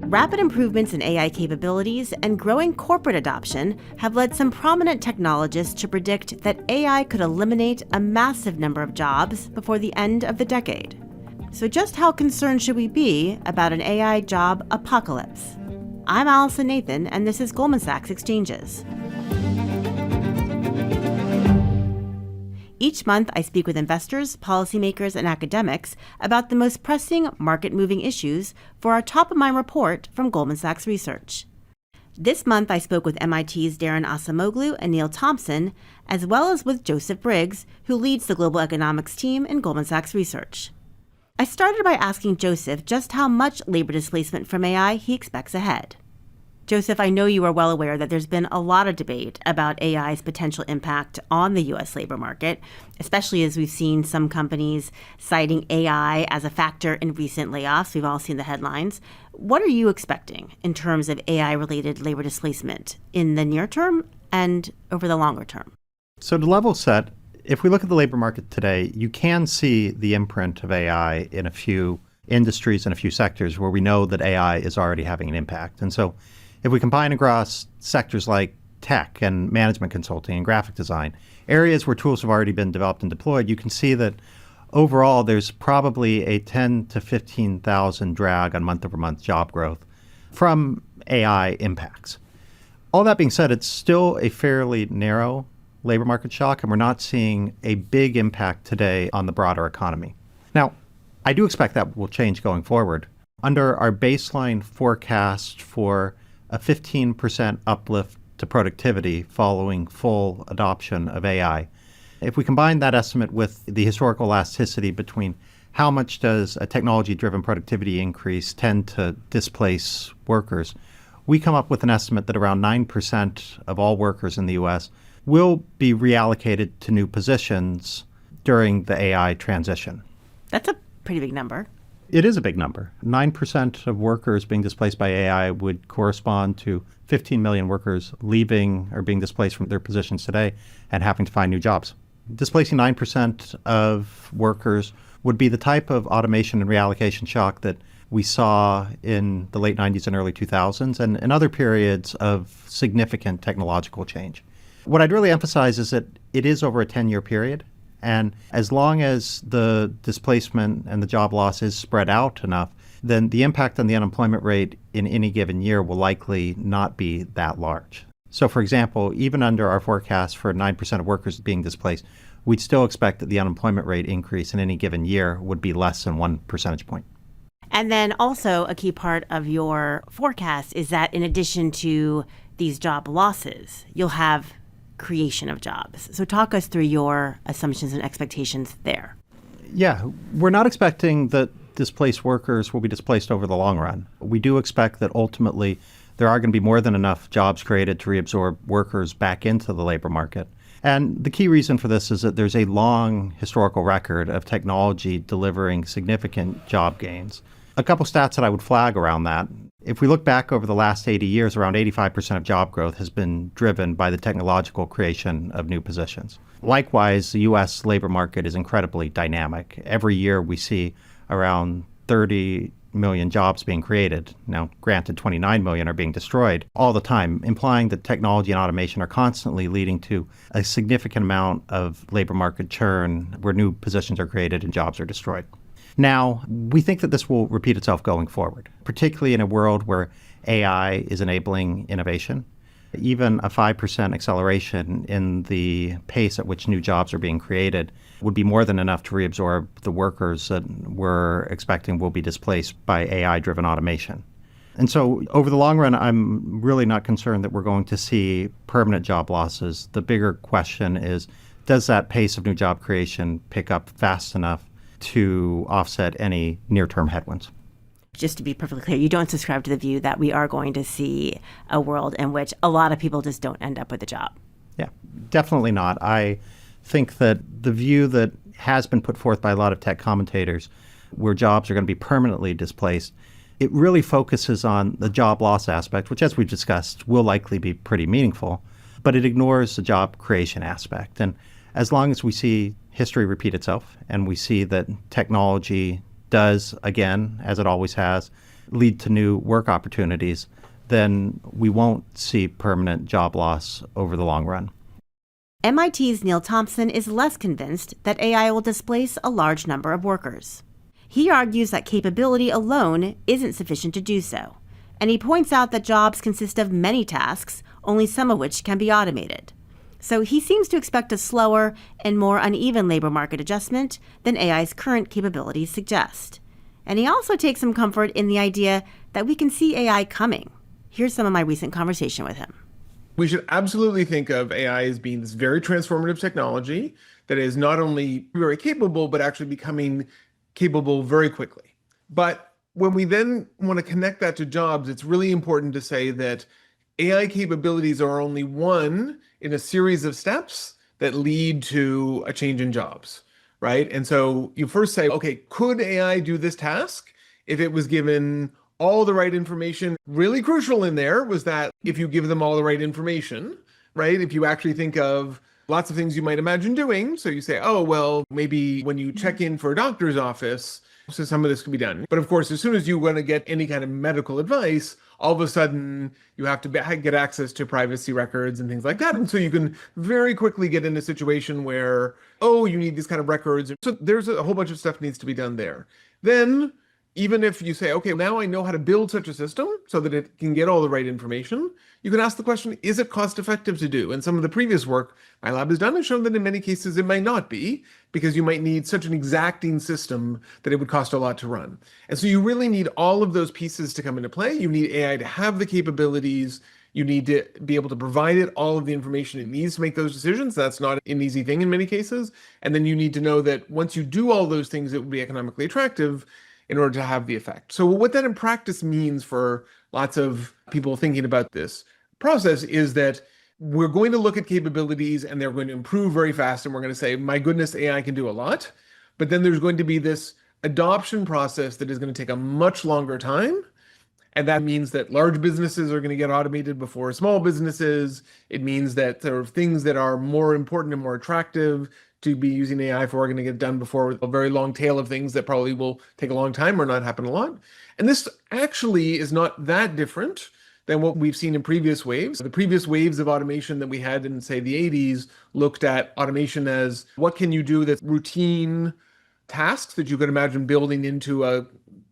Rapid improvements in AI capabilities and growing corporate adoption have led some prominent technologists to predict that AI could eliminate a massive number of jobs before the end of the decade. So just how concerned should we be about an AI job apocalypse? I'm Allison Nathan, and this is Goldman Sachs Exchanges. Each month, I speak with investors, policymakers, and academics about the most pressing market-moving issues for our top-of-mind report from Goldman Sachs Research. This month, I spoke with MIT's Daron Acemoglu and Neil Thompson, as well as with Joseph Briggs, who leads the global economics team in Goldman Sachs Research. I started by asking Joseph just how much labor displacement from AI he expects ahead. Joseph, I know you are well aware that there's been a lot of debate about AI's potential impact on the U.S. labor market, especially as we've seen some companies citing AI as a factor in recent layoffs. We've all seen the headlines. What are you expecting in terms of AI-related labor displacement in the near term and over the longer term? So to level set, if we look at the labor market today, you can see the imprint of AI in a few industries and a few sectors where we know that AI is already having an impact. And so if we combine across sectors like tech and management consulting and graphic design, areas where tools have already been developed and deployed, you can see that overall there's probably a 10 to 15,000 drag on month-over-month job growth from AI impacts. All that being said, it's still a fairly narrow labor market shock, and we're not seeing a big impact today on the broader economy. Now, I do expect that will change going forward. Under our baseline forecast for a 15% uplift to productivity following full adoption of AI. If we combine that estimate with the historical elasticity between how much does a technology-driven productivity increase tend to displace workers, we come up with an estimate that around 9% of all workers in the U.S. will be reallocated to new positions during the AI transition. That's a pretty big number. It is a big number. 9% of workers being displaced by AI would correspond to 15 million workers leaving or being displaced from their positions today and having to find new jobs. Displacing 9% of workers would be the type of automation and reallocation shock that we saw in the late 90s and early 2000s and in other periods of significant technological change. What I'd really emphasize is that it is over a 10-year period. And as long as the displacement and the job loss is spread out enough, then the impact on the unemployment rate in any given year will likely not be that large. So, for example, even under our forecast for 9% of workers being displaced, we'd still expect that the unemployment rate increase in any given year would be less than 1 percentage point. And then also a key part of your forecast is that in addition to these job losses, you'll have creation of jobs. So talk us through your assumptions and expectations there. Yeah, we're not expecting that displaced workers will be displaced over the long run. We do expect that ultimately there are going to be more than enough jobs created to reabsorb workers back into the labor market. And the key reason for this is that there's a long historical record of technology delivering significant job gains. A couple stats that I would flag around that. If we look back over the last 80 years, around 85% of job growth has been driven by the technological creation of new positions. Likewise, the U.S. labor market is incredibly dynamic. Every year we see around 30 million jobs being created. Now, granted, 29 million are being destroyed all the time, implying that technology and automation are constantly leading to a significant amount of labor market churn where new positions are created and jobs are destroyed. Now, we think that this will repeat itself going forward, particularly in a world where AI is enabling innovation. Even a 5% acceleration in the pace at which new jobs are being created would be more than enough to reabsorb the workers that we're expecting will be displaced by AI-driven automation. And so over the long run, I'm really not concerned that we're going to see permanent job losses. The bigger question is, does that pace of new job creation pick up fast enough to offset any near-term headwinds? Just to be perfectly clear, you don't subscribe to the view that we are going to see a world in which a lot of people just don't end up with a job. Yeah, definitely not. I think that the view that has been put forth by a lot of tech commentators, where jobs are going to be permanently displaced, it really focuses on the job loss aspect, which, as we've discussed, will likely be pretty meaningful, but it ignores the job creation aspect. And as long as we see history repeat itself and we see that technology does, again, as it always has, lead to new work opportunities, then we won't see permanent job loss over the long run. MIT's Neil Thompson is less convinced that AI will displace a large number of workers. He argues that capability alone isn't sufficient to do so, and he points out that jobs consist of many tasks, only some of which can be automated. So he seems to expect a slower and more uneven labor market adjustment than AI's current capabilities suggest. And he also takes some comfort in the idea that we can see AI coming. Here's some of my recent conversation with him. We should absolutely think of AI as being this very transformative technology that is not only very capable, but actually becoming capable very quickly. But when we then want to connect that to jobs, it's really important to say that AI capabilities are only one in a series of steps that lead to a change in jobs, right? And so you first say, okay, could AI do this task if it was given all the right information? Really crucial in there was that if you give them all the right information, right? If you actually think of lots of things you might imagine doing. So you say, oh, well, maybe when you check in for a doctor's office, so some of this could be done. But of course, as soon as you want to get any kind of medical advice, all of a sudden you have to get access to privacy records and things like that. And so you can very quickly get in a situation where, oh, you need these kind of records. So there's a whole bunch of stuff needs to be done there. Then even if you say, okay, now I know how to build such a system so that it can get all the right information, you can ask the question, is it cost effective to do? And some of the previous work my lab has done has shown that in many cases it might not be, because you might need such an exacting system that it would cost a lot to run. And so you really need all of those pieces to come into play. You need AI to have the capabilities. You need to be able to provide it all of the information it needs to make those decisions. That's not an easy thing in many cases. And then you need to know that once you do all those things, it would be economically attractive in order to have the effect. So what that in practice means for lots of people thinking about this process is that we're going to look at capabilities and they're going to improve very fast. And we're going to say, my goodness, AI can do a lot. But then there's going to be this adoption process that is going to take a much longer time. And that means that large businesses are going to get automated before small businesses. It means that there are things that are more important and more attractive to be using AI for are going to get done before a very long tail of things that probably will take a long time or not happen a lot. And this actually is not that different than what we've seen in previous waves. The previous waves of automation that we had in, say, the 80s looked at automation as what can you do that's routine tasks that you could imagine building into a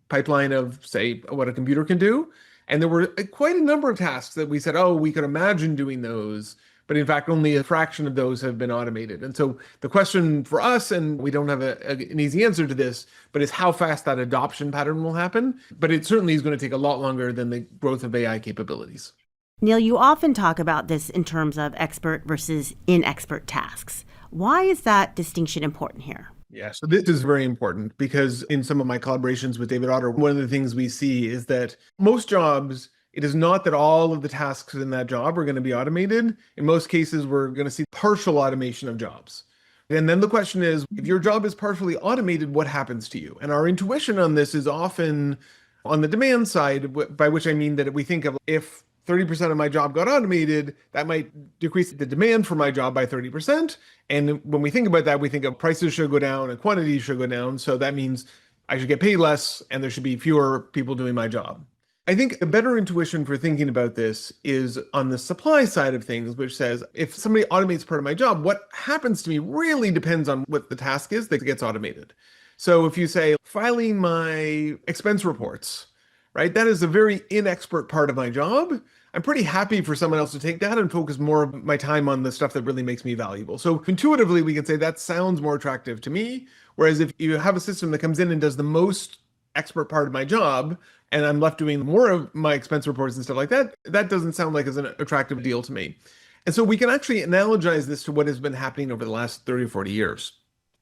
pipeline of, say, what a computer can do. And there were quite a number of tasks that we said, oh, we could imagine doing those. But in fact, only a fraction of those have been automated. And so the question for us, and we don't have an easy answer to this, but is how fast that adoption pattern will happen. But it certainly is going to take a lot longer than the growth of AI capabilities. Neil, you often talk about this in terms of expert versus inexpert tasks. Why is that distinction important here? Yeah, so this is very important because in some of my collaborations with David Otter, one of the things we see is that most jobs, it is not that all of the tasks in that job are going to be automated. In most cases, we're going to see partial automation of jobs. And then the question is, if your job is partially automated, what happens to you? And our intuition on this is often on the demand side, by which I mean that we think of if 30% of my job got automated, that might decrease the demand for my job by 30%. And when we think about that, we think of prices should go down and quantities should go down. So that means I should get paid less and there should be fewer people doing my job. I think a better intuition for thinking about this is on the supply side of things, which says if somebody automates part of my job, what happens to me really depends on what the task is that gets automated. So if you say filing my expense reports, right, that is a very inexpert part of my job. I'm pretty happy for someone else to take that and focus more of my time on the stuff that really makes me valuable. So intuitively, we can say that sounds more attractive to me. Whereas if you have a system that comes in and does the most expert part of my job, and I'm left doing more of my expense reports and stuff like that, that doesn't sound like as an attractive deal to me. And so we can actually analogize this to what has been happening over the last 30 or 40 years.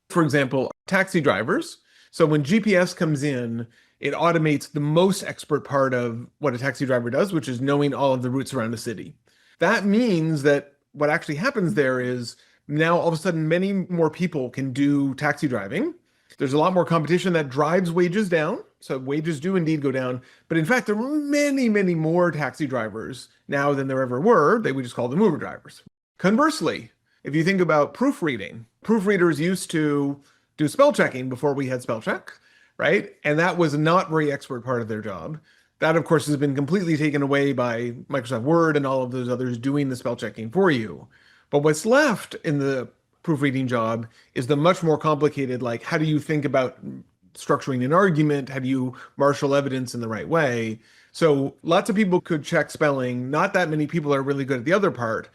For example, taxi drivers. So when GPS comes in, it automates the most expert part of what a taxi driver does, which is knowing all of the routes around a city. That means that what actually happens there is now all of a sudden many more people can do taxi driving. There's a lot more competition that drives wages down. So wages do indeed go down. But in fact, there are many, many more taxi drivers now than there ever were. They would just call them Uber drivers. Conversely, if you think about proofreading, proofreaders used to do spell checking before we had spell check, right? And that was not very expert part of their job. That, of course, has been completely taken away by Microsoft Word and all of those others doing the spell checking for you. But what's left in the proofreading job is the much more complicated, like, how do you think about structuring an argument? How do you marshal evidence in the right way? So lots of people could check spelling. Not that many people are really good at the other part.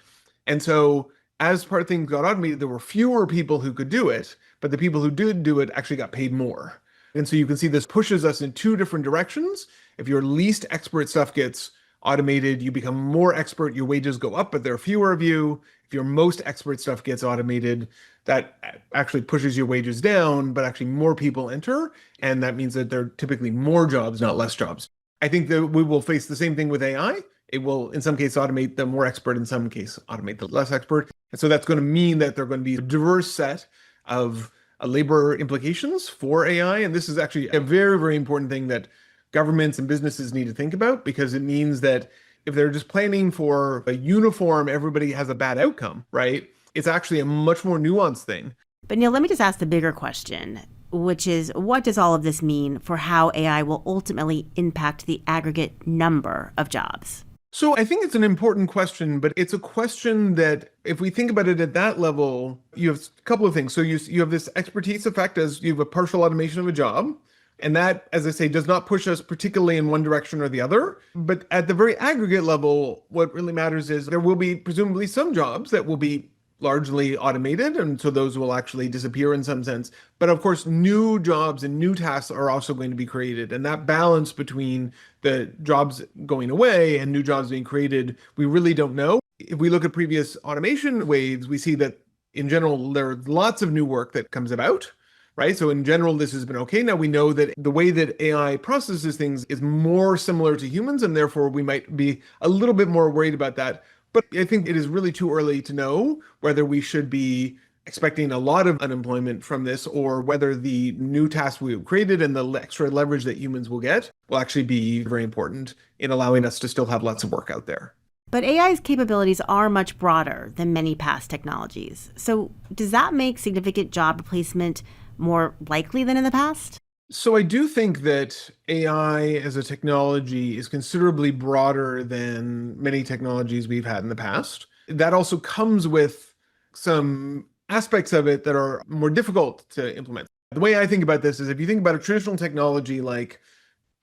And so as part of things got automated, there were fewer people who could do it, but the people who did do it actually got paid more. And so you can see this pushes us in two different directions. If your least expert stuff gets automated, you become more expert, your wages go up, but there are fewer of you. If your most expert stuff gets automated, that actually pushes your wages down, but actually more people enter. And that means that there are typically more jobs, not less jobs. I think that we will face the same thing with AI. It will, in some case, automate the more expert, in some case, automate the less expert. And so that's going to mean that there are going to be a diverse set of labor implications for AI. And this is actually a very, very important thing that governments and businesses need to think about, because it means that if they're just planning for a uniform, everybody has a bad outcome, right? It's actually a much more nuanced thing. But Neil, let me just ask the bigger question, which is, what does all of this mean for how AI will ultimately impact the aggregate number of jobs? So I think it's an important question, but it's a question that if we think about it at that level, you have a couple of things. So you have this expertise effect as you have a partial automation of a job. And that, as I say, does not push us particularly in one direction or the other. But at the very aggregate level, what really matters is there will be presumably some jobs that will be largely automated. And so those will actually disappear in some sense. But of course, new jobs and new tasks are also going to be created. And that balance between the jobs going away and new jobs being created, we really don't know. If we look at previous automation waves, we see that in general, there's lots of new work that comes about. Right? So in general, this has been okay. Now we know that the way that AI processes things is more similar to humans, and therefore we might be a little bit more worried about that. But I think it is really too early to know whether we should be expecting a lot of unemployment from this, or whether the new tasks we've created and the extra leverage that humans will get will actually be very important in allowing us to still have lots of work out there. But AI's capabilities are much broader than many past technologies. So does that make significant job replacement more likely than in the past? So I do think that AI as a technology is considerably broader than many technologies we've had in the past. That also comes with some aspects of it that are more difficult to implement. The way I think about this is if you think about a traditional technology like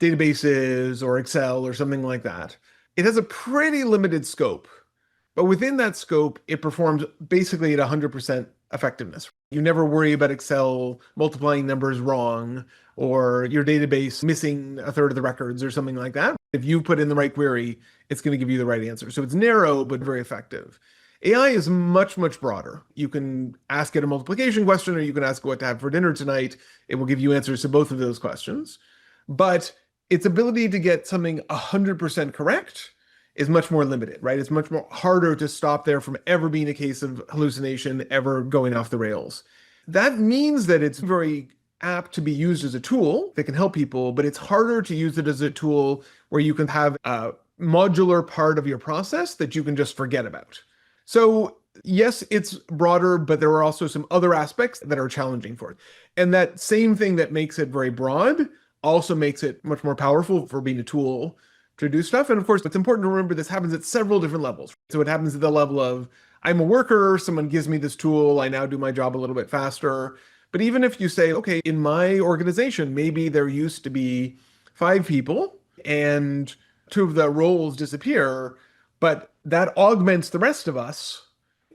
databases or Excel or something like that, it has a pretty limited scope. But within that scope, it performs basically at 100% effectiveness. You never worry about Excel multiplying numbers wrong or your database missing a third of the records or something like that. If you put in the right query, it's going to give you the right answer. So it's narrow, but very effective. AI is much, much broader. You can ask it a multiplication question, or you can ask what to have for dinner tonight. It will give you answers to both of those questions. But its ability to get something 100% correct is much more limited, right? It's much more harder to stop there from ever being a case of hallucination, ever going off the rails. That means that it's very apt to be used as a tool that can help people, but it's harder to use it as a tool where you can have a modular part of your process that you can just forget about. So yes, it's broader, but there are also some other aspects that are challenging for it. And that same thing that makes it very broad also makes it much more powerful for being a tool to do stuff. And of course, it's important to remember this happens at several different levels. So it happens at the level of, I'm a worker, someone gives me this tool, I now do my job a little bit faster. But even if you say, okay, in my organization, maybe there used to be 5 people and 2 of the roles disappear, but that augments the rest of us.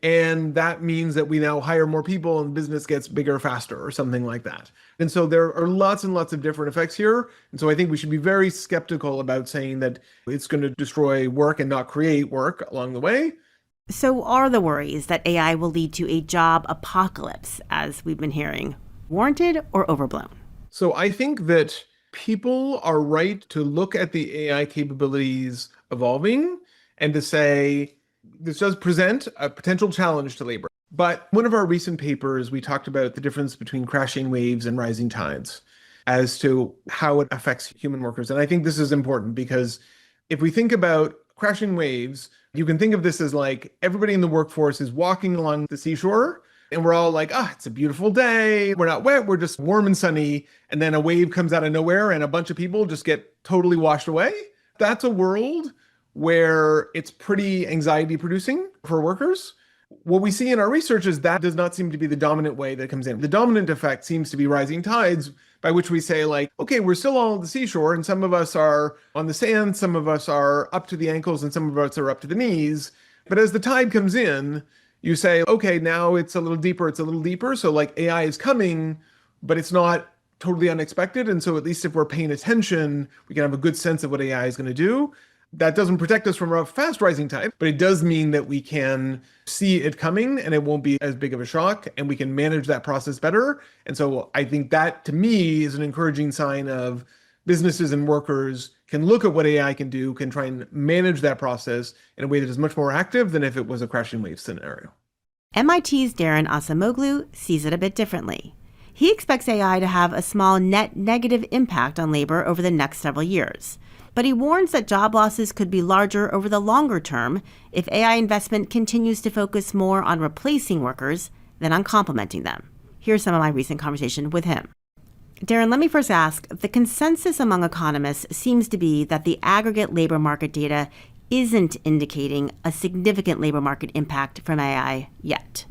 And that means that we now hire more people and business gets bigger faster or something like that. And so there are lots and lots of different effects here. And so I think we should be very skeptical about saying that it's going to destroy work and not create work along the way. So are the worries that AI will lead to a job apocalypse, as we've been hearing, warranted or overblown? So I think that people are right to look at the AI capabilities evolving and to say, this does present a potential challenge to labor. But one of our recent papers, we talked about the difference between crashing waves and rising tides as to how it affects human workers. And I think this is important because if we think about crashing waves, you can think of this as like everybody in the workforce is walking along the seashore and we're all like, it's a beautiful day. We're not wet. We're just warm and sunny. And then a wave comes out of nowhere and a bunch of people just get totally washed away. That's a world where it's pretty anxiety producing for workers. What we see in our research is that does not seem to be the dominant way that comes in. The dominant effect seems to be rising tides, by which we say, like, okay, we're still all at the seashore, and some of us are on the sand, some of us are up to the ankles, and some of us are up to the knees. But as the tide comes in, you say, okay, now it's a little deeper, it's a little deeper. So like AI is coming, but it's not totally unexpected. And so at least if we're paying attention, we can have a good sense of what AI is going to do. That doesn't protect us from a fast rising tide, but it does mean that we can see it coming and it won't be as big of a shock and we can manage that process better. And so I think that to me is an encouraging sign of businesses and workers can look at what AI can do, can try and manage that process in a way that is much more active than if it was a crashing wave scenario. MIT's Daron Acemoglu sees it a bit differently. He expects AI to have a small net negative impact on labor over the next several years. But he warns that job losses could be larger over the longer term if AI investment continues to focus more on replacing workers than on complementing them. Here's some of my recent conversation with him. Daron, let me first ask, the consensus among economists seems to be that the aggregate labor market data isn't indicating a significant labor market impact from AI yet.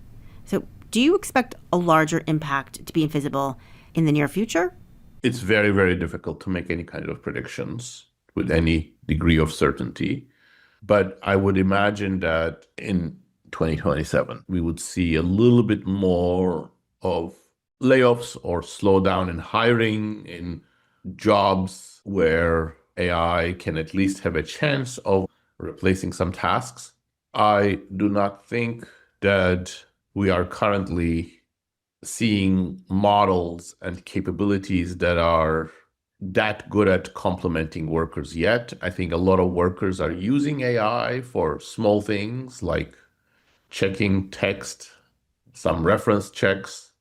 So do you expect a larger impact to be visible in the near future? It's very, very difficult to make any kind of predictions with any degree of certainty. But I would imagine that in 2027, we would see a little bit more of layoffs or slowdown in hiring in jobs where AI can at least have a chance of replacing some tasks. I do not think that we are currently seeing models and capabilities that are that good at complementing workers yet. I think a lot of workers are using AI for small things like checking text, some reference checks,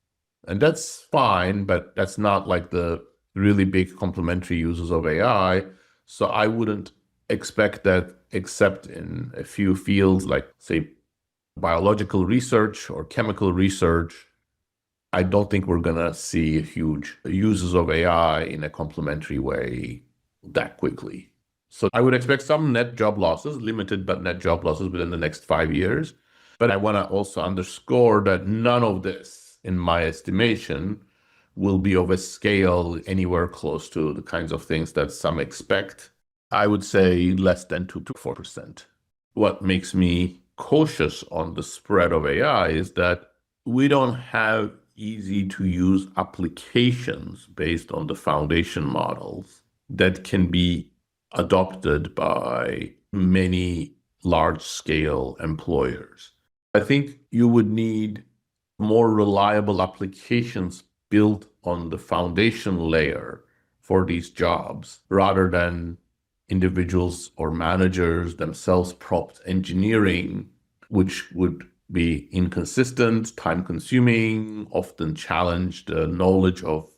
and that's fine, but that's not like the really big complementary uses of AI. So I wouldn't expect that except in a few fields like, say, biological research or chemical research. I don't think we're going to see huge uses of AI in a complementary way that quickly. So I would expect some net job losses, limited but net job losses within the next 5 years. But I want to also underscore that none of this, in my estimation, will be of a scale anywhere close to the kinds of things that some expect. I would say less than 2 to 4%. What makes me cautious on the spread of AI is that we don't have easy to use applications based on the foundation models that can be adopted by many large-scale employers. I think you would need more reliable applications built on the foundation layer for these jobs rather than individuals or managers themselves prompt engineering, which would be inconsistent, time-consuming, often challenge the knowledge of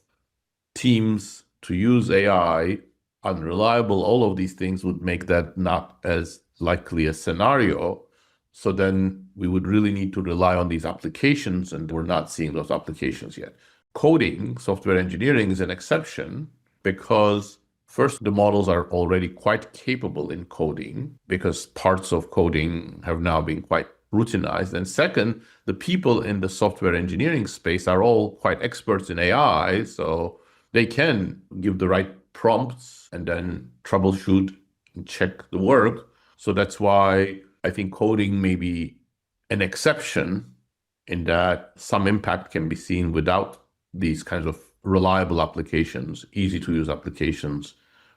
teams to use AI, unreliable. All of these things would make that not as likely a scenario. So then we would really need to rely on these applications, and we're not seeing those applications yet. Coding, software engineering is an exception because first, the models are already quite capable in coding because parts of coding have now been quite routinized. And second, the people in the software engineering space are all quite experts in AI, so they can give the right prompts and then troubleshoot and check the work. So that's why I think coding may be an exception in that some impact can be seen without these kinds of reliable applications, easy to use applications.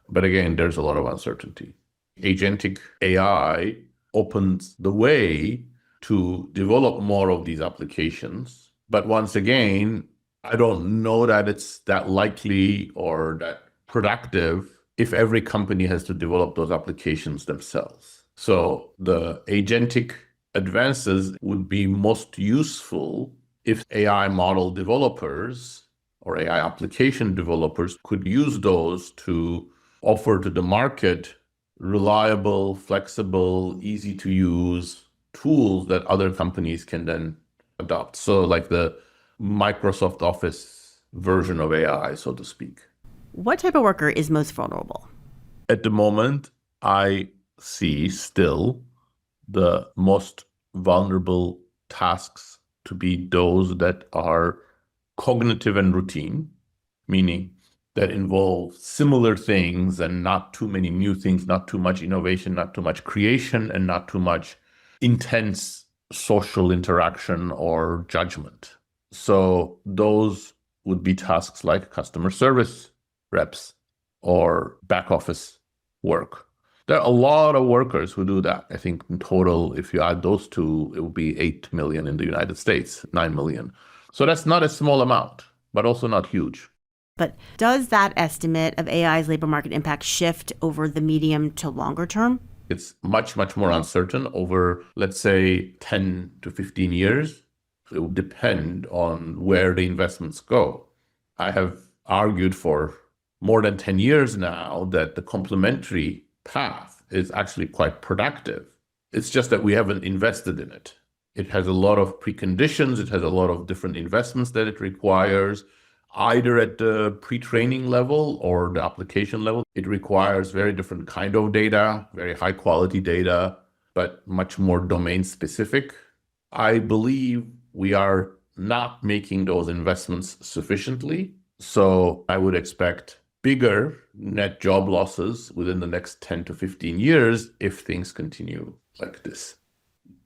But again, there's a lot of uncertainty. Agentic AI opens the way to develop more of these applications. But once again, I don't know that it's that likely or that productive if every company has to develop those applications themselves. So the agentic advances would be most useful if AI model developers or AI application developers could use those to offer to the market reliable, flexible, easy to use tools that other companies can then adopt. So like the Microsoft Office version of AI, so to speak. What type of worker is most vulnerable? At the moment, I see still the most vulnerable tasks to be those that are cognitive and routine, meaning that involve similar things and not too many new things, not too much innovation, not too much creation, and not too much intense social interaction or judgment. So those would be tasks like customer service reps or back office work. There are a lot of workers who do that. I think in total, if you add those two, it would be 8 million in the United States, 9 million. So that's not a small amount, but also not huge. But does that estimate of AI's labor market impact shift over the medium to longer term? It's much, much more uncertain over, let's say, 10 to 15 years. It will depend on where the investments go. I have argued for more than 10 years now that the complementary path is actually quite productive. It's just that we haven't invested in it. It has a lot of preconditions. It has a lot of different investments that it requires, either at the pre-training level or the application level. It requires very different kind of data, very high quality data, but much more domain specific. I believe we are not making those investments sufficiently. So I would expect bigger net job losses within the next 10 to 15 years if things continue like this.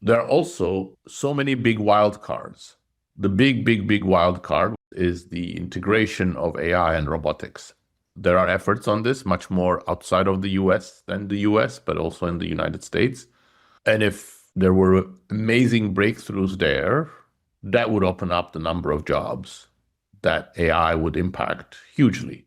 There are also so many big wild cards. The big wild card is the integration of AI and robotics. There are efforts on this much more outside of the US than the US, but also in the United States. And if there were amazing breakthroughs there, that would open up the number of jobs that AI would impact hugely.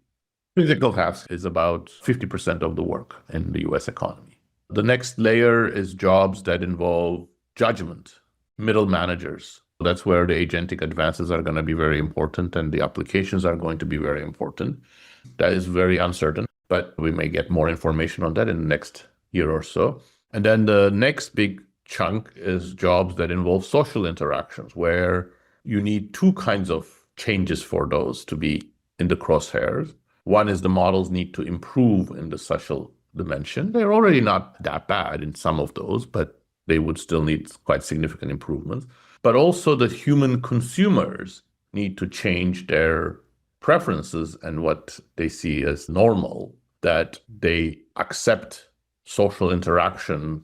Physical task is about 50% of the work in the US economy. The next layer is jobs that involve judgment, middle managers. That's where the agentic advances are going to be very important and the applications are going to be very important. That is very uncertain, but we may get more information on that in the next year or so. And then the next big chunk is jobs that involve social interactions, where you need two kinds of changes for those to be in the crosshairs. One is the models need to improve in the social dimension. They're already not that bad in some of those, but they would still need quite significant improvements. But also the human consumers need to change their preferences and what they see as normal, that they accept social interaction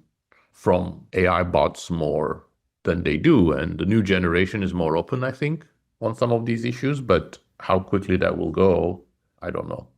from AI bots more than they do. And the new generation is more open, I think, on some of these issues, but how quickly that will go, I don't know.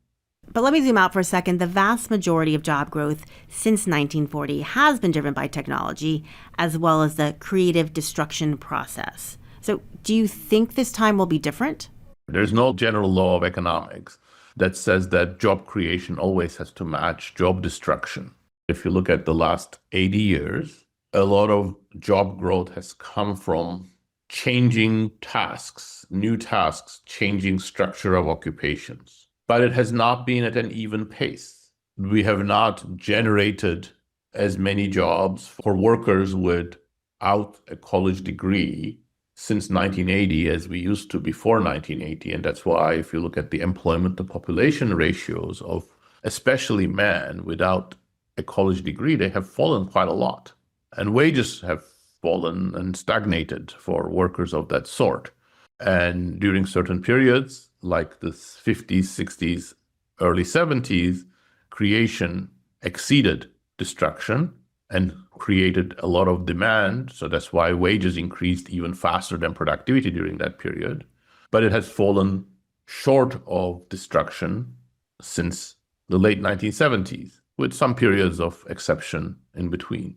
But let me zoom out for a second. The vast majority of job growth since 1940 has been driven by technology, as well as the creative destruction process. So do you think this time will be different? There's no general law of economics that says that job creation always has to match job destruction. If you look at the last 80 years, a lot of job growth has come from changing tasks, new tasks, changing structure of occupations. But it has not been at an even pace. We have not generated as many jobs for workers without a college degree since 1980 as we used to before 1980. And that's why if you look at the employment to population ratios of especially men without a college degree, they have fallen quite a lot. And wages have fallen and stagnated for workers of that sort. And during certain periods, like the 50s, 60s, early 70s, creation exceeded destruction and created a lot of demand. So that's why wages increased even faster than productivity during that period. But it has fallen short of destruction since the late 1970s, with some periods of exception in between.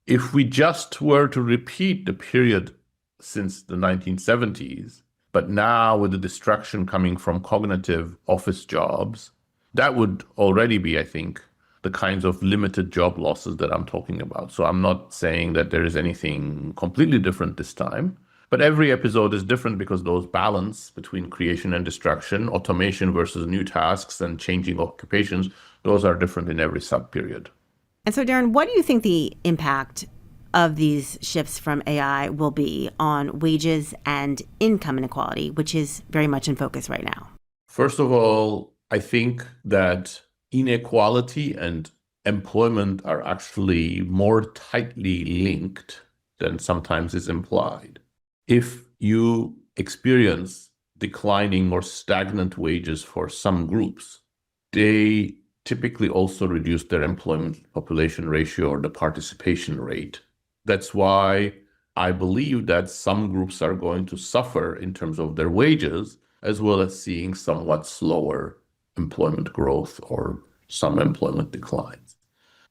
If we just were to repeat the period since the 1970s, but now with the destruction coming from cognitive office jobs, that would already be, I think, the kinds of limited job losses that I'm talking about. So I'm not saying that there is anything completely different this time, but every episode is different because those balance between creation and destruction, automation versus new tasks and changing occupations, those are different in every sub-period. And so, Daron, what do you think the impact of these shifts from AI will be on wages and income inequality, which is very much in focus right now? First of all, I think that inequality and employment are actually more tightly linked than sometimes is implied. If you experience declining or stagnant wages for some groups, they typically also reduce their employment population ratio or the participation rate. That's why I believe that some groups are going to suffer in terms of their wages, as well as seeing somewhat slower employment growth or some employment declines.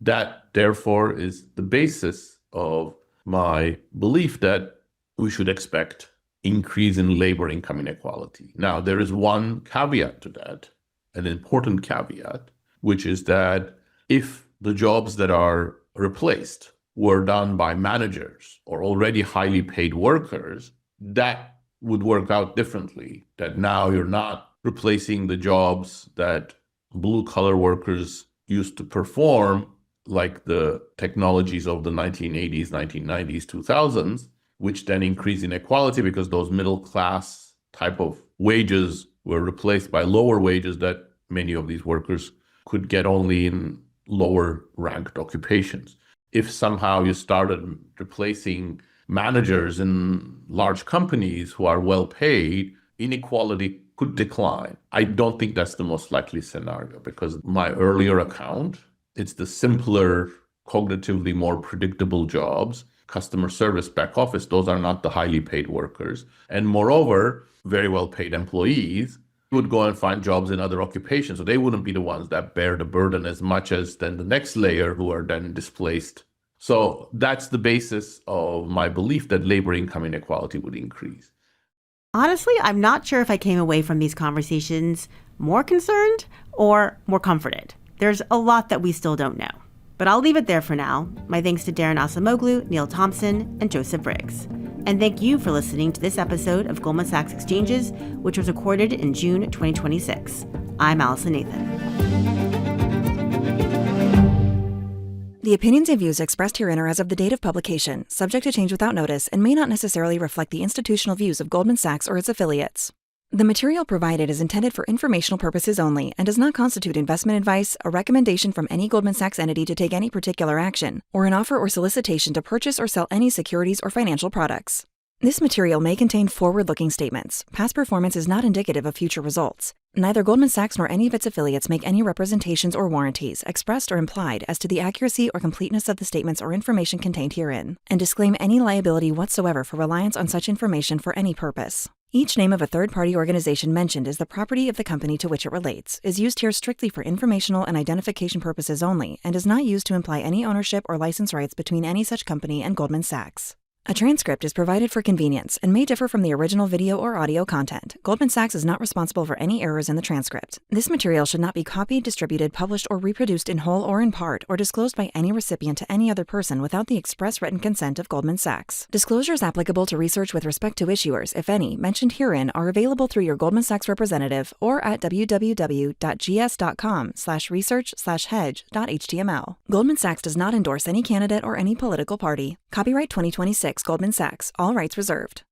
That, therefore, is the basis of my belief that we should expect increase in labor income inequality. Now, there is one caveat to that, an important caveat, which is that if the jobs that are replaced were done by managers or already highly paid workers, that would work out differently. That now you're not replacing the jobs that blue-collar workers used to perform, like the technologies of the 1980s, 1990s, 2000s, which then increase inequality because those middle-class type of wages were replaced by lower wages that many of these workers could get only in lower-ranked occupations. If somehow you started replacing managers in large companies who are well paid, inequality could decline. I don't think that's the most likely scenario because my earlier account, it's the simpler, cognitively more predictable jobs, customer service, back office, those are not the highly paid workers. And moreover, very well paid employees would go and find jobs in other occupations. So they wouldn't be the ones that bear the burden as much as then the next layer who are then displaced. So that's the basis of my belief that labor income inequality would increase. Honestly, I'm not sure if I came away from these conversations more concerned or more comforted. There's a lot that we still don't know. But I'll leave it there for now. My thanks to Daron Acemoglu, Neil Thompson, and Joseph Briggs. And thank you for listening to this episode of Goldman Sachs Exchanges, which was recorded in June 2026. I'm Allison Nathan. The opinions and views expressed herein are as of the date of publication, subject to change without notice, and may not necessarily reflect the institutional views of Goldman Sachs or its affiliates. The material provided is intended for informational purposes only and does not constitute investment advice, a recommendation from any Goldman Sachs entity to take any particular action, or an offer or solicitation to purchase or sell any securities or financial products. This material may contain forward-looking statements. Past performance is not indicative of future results. Neither Goldman Sachs nor any of its affiliates make any representations or warranties, expressed or implied, as to the accuracy or completeness of the statements or information contained herein, and disclaim any liability whatsoever for reliance on such information for any purpose. Each name of a third-party organization mentioned is the property of the company to which it relates, is used here strictly for informational and identification purposes only, and is not used to imply any ownership or license rights between any such company and Goldman Sachs. A transcript is provided for convenience and may differ from the original video or audio content. Goldman Sachs is not responsible for any errors in the transcript. This material should not be copied, distributed, published, or reproduced in whole or in part, or disclosed by any recipient to any other person without the express written consent of Goldman Sachs. Disclosures applicable to research with respect to issuers, if any, mentioned herein are available through your Goldman Sachs representative or at www.gs.com/research/hedge.html. Goldman Sachs does not endorse any candidate or any political party. Copyright 2026. Goldman Sachs. All rights reserved.